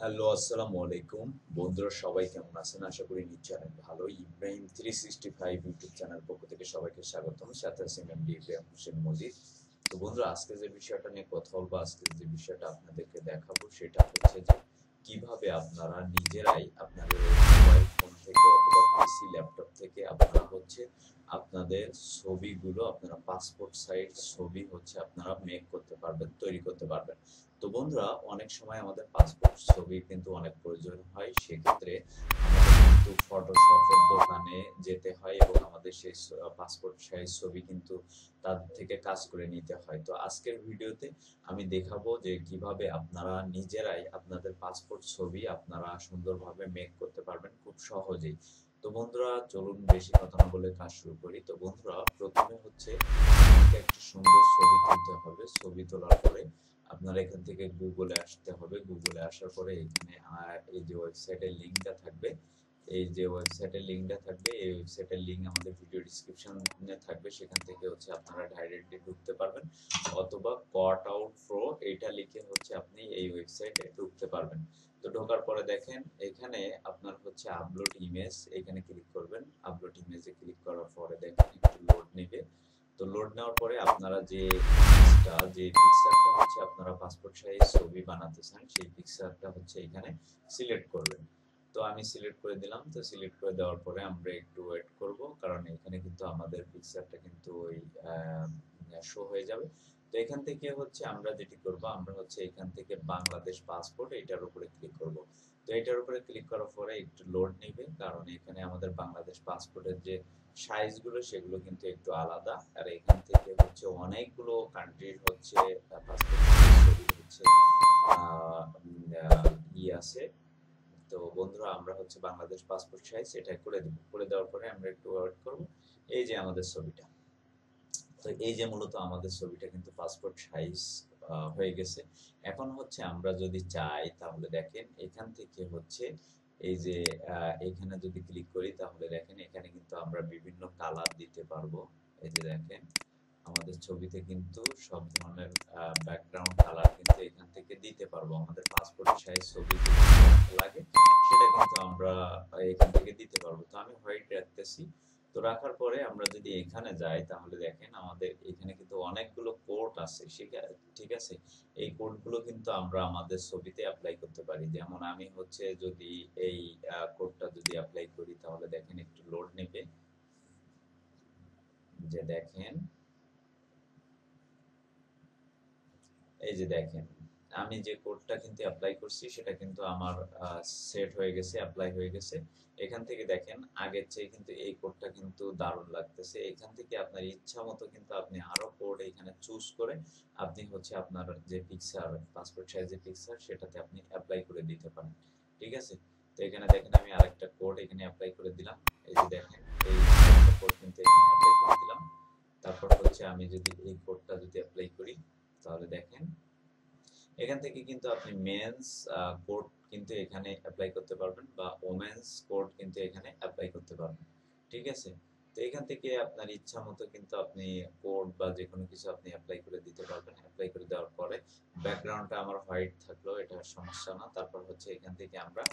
Hello, আসসালামু আলাইকুম। বন্ধুরা সবাই কেমন আছেন? আশা করি নিশ্চয়ই অনেক ভালো। ইব্রাহিম 365 ইউটিউব চ্যানেল পক্ষ থেকে সবাইকে স্বাগতম। সাথে আছেন এমডি ইব্রাহিম হোসেন মজিদ। তো বন্ধুরা, আজকে যে বিষয়টা নিয়ে কথা বলবো, আজকে যে বিষয়টা আপনাদেরকে দেখাবো সেটা হচ্ছে যে কিভাবে আপনারা নিজেরাই আপনাদের মোবাইল ফোন থেকে অথবা পিসি ল্যাপটপ থেকে আপনারা হচ্ছে আপনাদের ছবিগুলো আপনারা পাসপোর্ট সাইজ ছবি হচ্ছে আপনারা মেক করতে পারবেন, তৈরি করতে পারবেন। তো বন্ধুরা, অনেক সময় আমাদের পাসপোর্ট ছবি কিন্তু অনেক প্রয়োজন হয়। সেক্ষেত্রে আমাদের কিন্তু ফটোশপের দোকানে যেতে হয় এবং আমাদের সেই পাসপোর্ট সাইজ ছবি কিন্তু তাদের থেকে কাজ করে নিতে হয়। তো আজকের ভিডিওতে আমি দেখাবো যে কিভাবে আপনারা নিজেরাই আপনাদের পাসপোর্ট ছবি আপনারা সুন্দরভাবে মেক করতে পারবেন খুব সহজেই। তো বন্ধুরা, চলুন বেশি কথা না বলে কাজ শুরু করি। তো বন্ধুরা, প্রথমে হচ্ছে আপনাকে একটা সুন্দর ছবি তুলতে হবে। ছবি তোলার পরে আপনার এখান থেকে গুগলে আসতে হবে। গুগলে আসার পরে এখানে এই যে ওয়েবসাইটের লিঙ্কটা থাকবে, এই যে ওয়েবসাইটের লিঙ্কটা থাকবে, এই ওয়েবসাইটের লিঙ্ক আমাদের ভিডিও ডিসক্রিপশনে থাকবে। সেখান থেকে হচ্ছে আপনারা ডাইরেক্টলি ঢুকতে পারবেন, অথবা কট আউট প্রো এটা লিখে হচ্ছে আপনি এই ওয়েবসাইটে ঢুকতে পারবেন। তো ঢোকার পরে দেখেন এখানে আপনার হচ্ছে আপলোড ইমেজ, এখানে ক্লিক করবেন। আপলোড ইমেজে ক্লিক করার পরে দেখেন একটু লোড নেবে। তো লোড নেওয়ার পরে আপনারা যে পিকচারটা হচ্ছে আপনারা পাসপোর্ট সাইজ ছবি বানাতে চান, সেই পিকচারটা হচ্ছে এখানে সিলেক্ট করবেন। তো আমি সিলেক্ট করে দিলাম। তো সিলেক্ট করে দেওয়ার পরে আমরা একটু ওয়েট করব, কারণ এখানে কিন্তু আমাদের পিকচারটা কিন্তু ওই শো হয়ে যাবে। তো এখান থেকে হচ্ছে আমরা যেটি করব, আমরা হচ্ছে এখান থেকে বাংলাদেশ পাসপোর্ট এটার উপরে ক্লিক করব। তো এটার উপরে ক্লিক করার পরে একটু লোড নেবে, কারণ এখানে আমাদের বাংলাদেশ পাসপোর্টের যে সাইজগুলো সেগুলো কিন্তু একটু আলাদা। আর এখান থেকে হচ্ছে অনেকগুলো কান্ট্রির হচ্ছে পাসপোর্ট ছবি হচ্ছে আছে। তো বন্ধুরা, আমরা হচ্ছে বাংলাদেশ পাসপোর্ট সাইজ এটা করে দেব। করে দেওয়ার পরে আমরা একটু ওয়েট করব। এই যে আমাদের ছবিটা। তো এই যে মূলত আমাদের ছবিটা কিন্তু পাসপোর্ট সাইজ হয়ে গেছে। এখন হচ্ছে আমরা যদি চাই তাহলে দেখেন এখান থেকে হচ্ছে এই যে এখানে যদি ক্লিক করি তাহলে দেখেন এখানে কিন্তু আমরা বিভিন্ন কালার দিতে পারবো। এই যে দেখেন আমাদের ছবিতে কিন্তু সব ধরনের ব্যাকগ্রাউন্ড কালার কিন্তু এখান থেকে দিতে পারবো। আমাদের পাসপোর্ট সাইজ ছবি যেটা লাগে সেটা কিন্তু আমরা এখান থেকে দিতে পারবো। তো আমি হোয়াইট রাখতেছি। তো রাখার পরে আমরা যদি এখানে যাই তাহলে দেখেন আমাদের এখানে কিন্তু অনেকগুলো কোড আছে, ঠিক আছে। এই কোডগুলো কিন্তু আমরা আমাদের ছবিতে অ্যাপ্লাই করতে পারি। যেমন আমি হচ্ছে যদি এই কোডটা যদি অ্যাপ্লাই করি তাহলে দেখেন একটু লোড নেবে। যে দেখেন, এই যে দেখেন আমি যে কোডটা কিন্তু অ্যাপ্লাই করছি সেটা কিন্তু আমার সেট হয়ে গেছে, অ্যাপ্লাই হয়ে গেছে। এখান থেকে দেখেন আগের চেয়ে কিন্তু এই কোডটা কিন্তু দারুণ লাগতেছে। এখান থেকে আপনার ইচ্ছা মতো কিন্তু আপনি আরো কোড এখানে চুজ করে আপনি হচ্ছে আপনার যে পিকচার পাসপোর্ট সাইজের পিকচার সেটাতে আপনি অ্যাপ্লাই করে দিতে পারেন, ঠিক আছে। তো এখানে দেখেন আমি আরেকটা কোড এখানে অ্যাপ্লাই করে দিলাম। এই যে দেখেন এই কোড কিন্তু এখানে অ্যাপ্লাই করে দিলাম। তারপর হচ্ছে আমি যদি এই কোডটা যদি অ্যাপ্লাই করি তাহলে দেখেন এখান থেকে কিন্তু আপনি মেন্স কোড কিন্তু এখানে অ্যাপ্লাই করতে পারবেন, বা ওমেন্স কোড কিন্তু এখানে অ্যাপ্লাই করতে পারবেন, ঠিক আছে। তো এখান থেকে আপনার ইচ্ছা মতো কিন্তু আপনি কোড বা যে কোনো কিছু আপনি অ্যাপ্লাই করে দিতে পারবেন। অ্যাপ্লাই করে দেওয়ার পরে ব্যাকগ্রাউন্ডটা আমার হোয়াইট থাকলো, এটা সমস্যা না। তারপর হচ্ছে এখান থেকে আমরা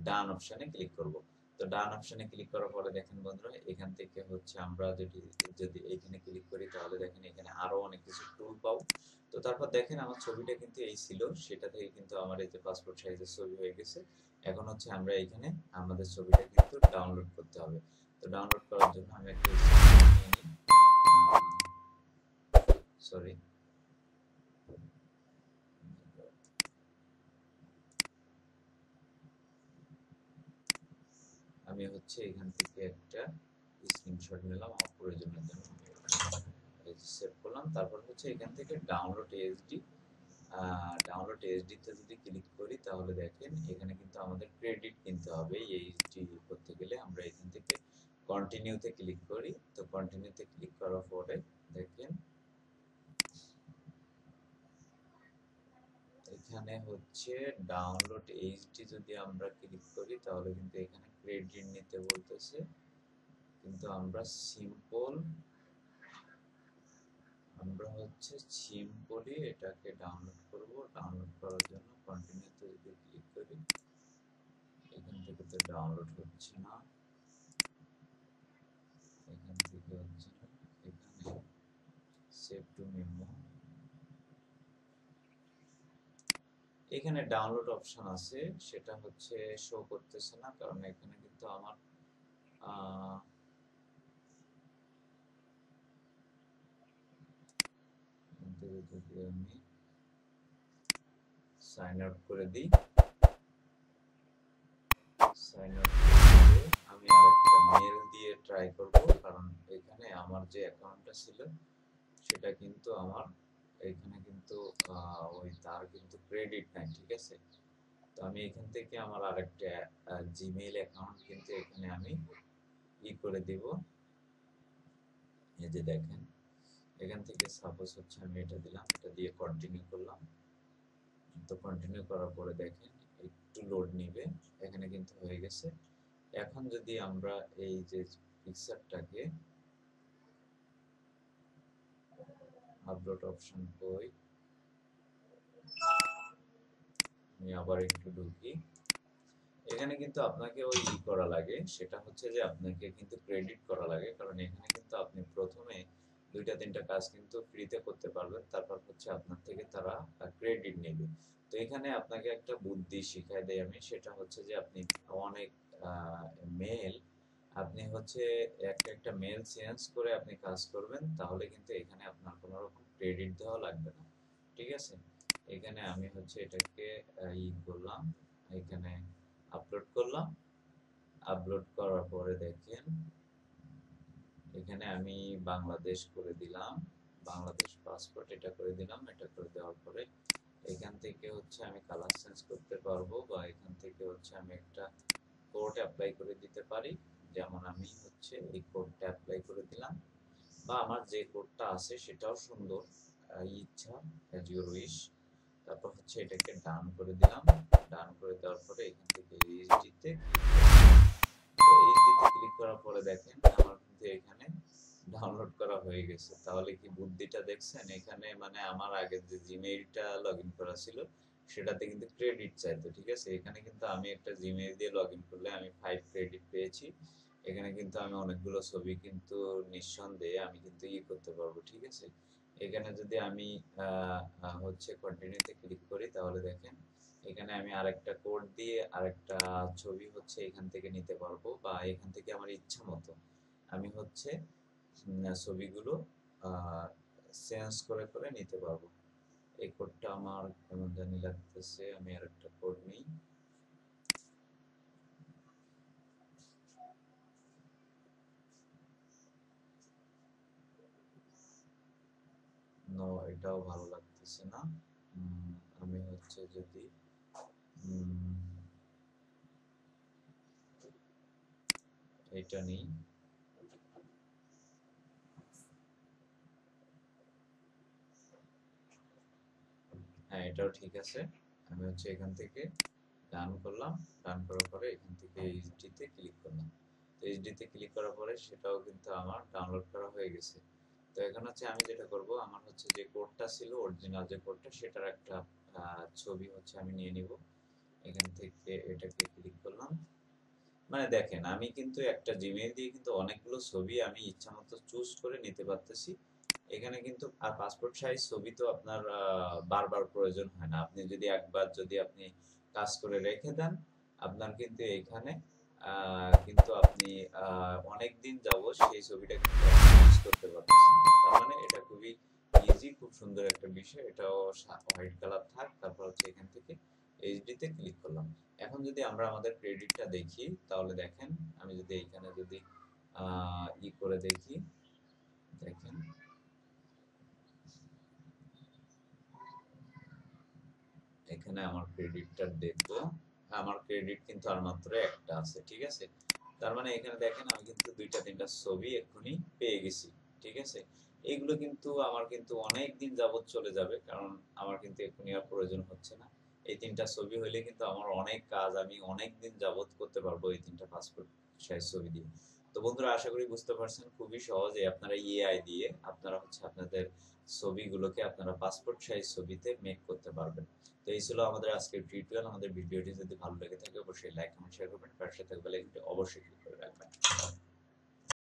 ডান অপশনে ক্লিক করব। তো ডান অপশনে ক্লিক করার পরে দেখেন বন্ধুরা এখান থেকে হচ্ছে আমরা যদি এখানে ক্লিক করি তাহলে দেখেন এখানে আরো অনেক কিছু টুল পাবো। তো তারপর দেখেন আমার ছবিটা কিন্তু এই ছিল, সেটা থেকে কিন্তু আমার এই যে পাসপোর্ট সাইজের ছবি হয়ে গেছে। এখন হচ্ছে আমরা এখানে আমাদের ছবিটা কিন্তু ডাউনলোড করতে হবে। তো ডাউনলোড করার জন্য আমি একটা নিয়ে নিই। সরি, আমি হচ্ছে এখান থেকে একটা স্ক্রিনশট নিলাম আমার প্রয়োজনের জন্য, সেভ করলাম। তারপর হচ্ছে এখান থেকে ডাউনলোড এসডি, ডাউনলোড এসডিতে যদি ক্লিক করি তাহলে দেখেন এখানে কিন্তু আমাদের ক্রেডিট কিনতে হবে। এই এইচডি করতে গেলে আমরা এখান থেকে কন্টিনিউতে ক্লিক করি। তো কন্টিনিউতে ক্লিক করার পরে দেখেন এখানে হচ্ছে ডাউনলোড এইচডি যদি আমরা ক্লিক করি তাহলে কিন্তু এখানে ক্রেডিট নিতে বলতেছে, কিন্তু আমরা হচ্ছে সিম্পলি এটাকে ডাউনলোড করব। ডাউনলোড করার জন্য কন্টিনিউতে যদি ক্লিক করি ডাউনলোড হচ্ছে না, এখান থেকে হচ্ছে না, এখানে সেভ টু মেমো, এখানে ডাউনলোড অপশন আছে, সেটা হচ্ছে শো করতেছে না, কারণ এখানে কিন্তু আমার যদি আমি সাইন আউট করে দিই, সাইন আউট করে আমি আরেকটা মেল দিয়ে ট্রাই করব, কারণ এখানে আমার যে অ্যাকাউন্টটা ছিল সেটা কিন্তু আমার এখানে কিন্তু ওই তার কিন্তু ক্রেডিট নাই, ঠিক আছে। তো আমি এখান থেকে আমার আরেকটা জিমেইল অ্যাকাউন্ট কিন্তু এখানে আমি করে দিব, এই যে দেখেন এখান থেকে সাপোজ হচ্ছে আমি এটা দিলাম, এটা দিয়ে কন্টিনিউ করলাম। তো কন্টিনিউ করার পরে দেখেন একটু লোড নিবে, এখানে কিন্তু হয়ে গেছে। এখন যদি আমরা এই যে পিকচারটাকে আপলোড অপশন কই, আমি আবার একটু ঢুকি, এখানে কিন্তু আপনাকে ওই করা লাগে, সেটা হচ্ছে যে আপনাকে কিন্তু ক্রেডিট করা লাগে, কারণ এখানে কিন্তু আপনি প্রথমে 2-3টা কাজ কিন্তু ফ্রিতে করতে পারবেন, তারপর হচ্ছে আপনার থেকে তারা ক্রেডিট নেবে। তো এখানে আপনাকে একটা বুদ্ধি শিখাই দেই আমি, সেটা হচ্ছে যে আপনি অনেক মেল আপনি হচ্ছে একটা মেল চেঞ্জ করে আপনি কাজ করবেন, তাহলে কিন্তু এখানে আপনার কোনো রকম ক্রেডিট দেওয়া লাগবে না, ঠিক আছে। এখানে আমি হচ্ছে এটাকে করলাম, এখানে আপলোড করলাম, আপলোড করার পরে দেখেন এখানে আমি বাংলাদেশ করে দিলাম, বাংলাদেশ পাসপোর্ট এটা করে দিলাম, এটা করে দেওয়ার পরে এখান থেকে হচ্ছে আমি কালার চেঞ্জ করতে পারবো, বা এখান থেকে হচ্ছে আমি একটা কোড অ্যাপ্লাই করে দিতে পারি, যেমন আমি হচ্ছে এই কোডটা অ্যাপ্লাই করে দিলাম, বা আমার যে কোডটা আছে সেটাও সুন্দর, ইচ্ছা অ্যাজ ইউর উইশ। তারপর হচ্ছে এটাকে ডান করে দিলাম, ডান করে দেওয়ার পরে এখান থেকে এইচডিতে ক্লিক করার পরে দেখেন আমার কিন্তু এখানে ডাউনলোড করা হয়ে গেছে। তাহলে কি বুদ্ধিটা দেখছেন, এখানে মানে আমার আগে যে জিমেইলটা লগইন করা ছিল সেটাতে কিন্তু ক্রেডিট চাইতো, ঠিক আছে। এখানে কিন্তু আমি একটা জিমেইল দিয়ে লগইন করলে আমি 5 ক্রেডিট পেয়েছি। এখানে কিন্তু আমি অনেকগুলো ছবি কিন্তু নিঃসন্দেহে আমি কিন্তু করতে পারবো, ঠিক আছে। এখানে যদি আমি হচ্ছে কন্টিনিউতে ক্লিক করি, তাহলে দেখেন এখানে আমি আরেকটা কোড দিয়ে আরেকটা ছবি হচ্ছে এখান থেকে নিতে পারবো, বা এখান থেকে আমার ইচ্ছা মতো আমি হচ্ছে ছবিগুলো চেঞ্জ করে করে নিতে পারবো। এই কোডটা আমার কেমন জানি লাগতেছে, আমি আরেকটা কোড নিই। নো, এটাও ভালো লাগতেছে না। আমি হচ্ছে যদি এটা নিই, হ্যাঁ এটাও ঠিক আছে। আমি হচ্ছে এখান থেকে ডান করলাম, ডান করার পরে এখান থেকে এইচডিতে ক্লিক করলাম। তো এইচডিতে ক্লিক করার পরে সেটাও কিন্তু আমার ডাউনলোড করা হয়ে গেছে। তো এখন হচ্ছে আমি যেটা করব, আমার হচ্ছে যে কোডটা ছিল অরিজিনাল যে কোডটা, সেটার একটা ছবি হচ্ছে আমি নিয়ে নিব। এখান থেকে এটাকে ক্লিক করলাম, মানে দেখেন আমি কিন্তু একটা জিমেইল দিয়ে কিন্তু অনেকগুলো ছবি আমি ইচ্ছামতো চুজ করে নিতে পারতেছি। এখানে কিন্তু আর পাসপোর্ট সাইজ ছবি তো আপনার বারবার প্রয়োজন হয় না, আপনি যদি একবার যদি আপনি কাজ করে রেখে দেন, আপনার কিন্তু এখানে কিন্তু আপনি অনেক দিন যাবত সেই ছবিটা কিন্তু ইউজ করতে পারতেছেন। তার মানে এটা খুবই ইজি, খুব সুন্দর একটা বিষয়। এটাও হোয়াইট কালার থাক, তারপর হচ্ছে এখান থেকে এইচডিতে ক্লিক করলাম। এখন যদি আমরা আমাদের ক্রেডিটটা দেখি, তাহলে দেখেন আমি যদি এইখানে যদি করে দেখি, দেখেন এখানে আমার ক্রেডিটটা দেখবো, আমার ক্রেডিট কিন্তু আর মাত্র একটা আছে, ঠিক আছে। তার মানে এখানে দেখেন আমি কিন্তু 2-3টা ছবি এক্ষুনি পেয়ে গেছি, ঠিক আছে। এইগুলো কিন্তু আমার কিন্তু অনেক দিন যাবত চলে যাবে, কারণ আমার কিন্তু এক্ষুনি আর প্রয়োজন হচ্ছে না। এই 3টা ছবি হইলে কিন্তু আমার অনেক কাজ আমি অনেক দিন যাবত করতে পারবো এই 3টা পাসপোর্ট সাইজ ছবি দিয়ে। তো তো বন্ধুরা আশা করি বুঝতে পারছেন, খুবই সহজে আপনারা এআই দিয়ে আপনারা হচ্ছে আপনাদের ছবিগুলোকে আপনারা পাসপোর্ট সাইজ ছবিতে মেক করতে পারবেন। তো এই ছিল আমাদের আজকের টিউটোরিয়াল। আমাদের ভিডিওটি যদি ভালো লেগে থাকে অবশ্যই লাইক কমেন্ট শেয়ার করবেন, পাশে থাকা বেল আইকনটি অবশ্যই ক্লিক করে রাখবেন।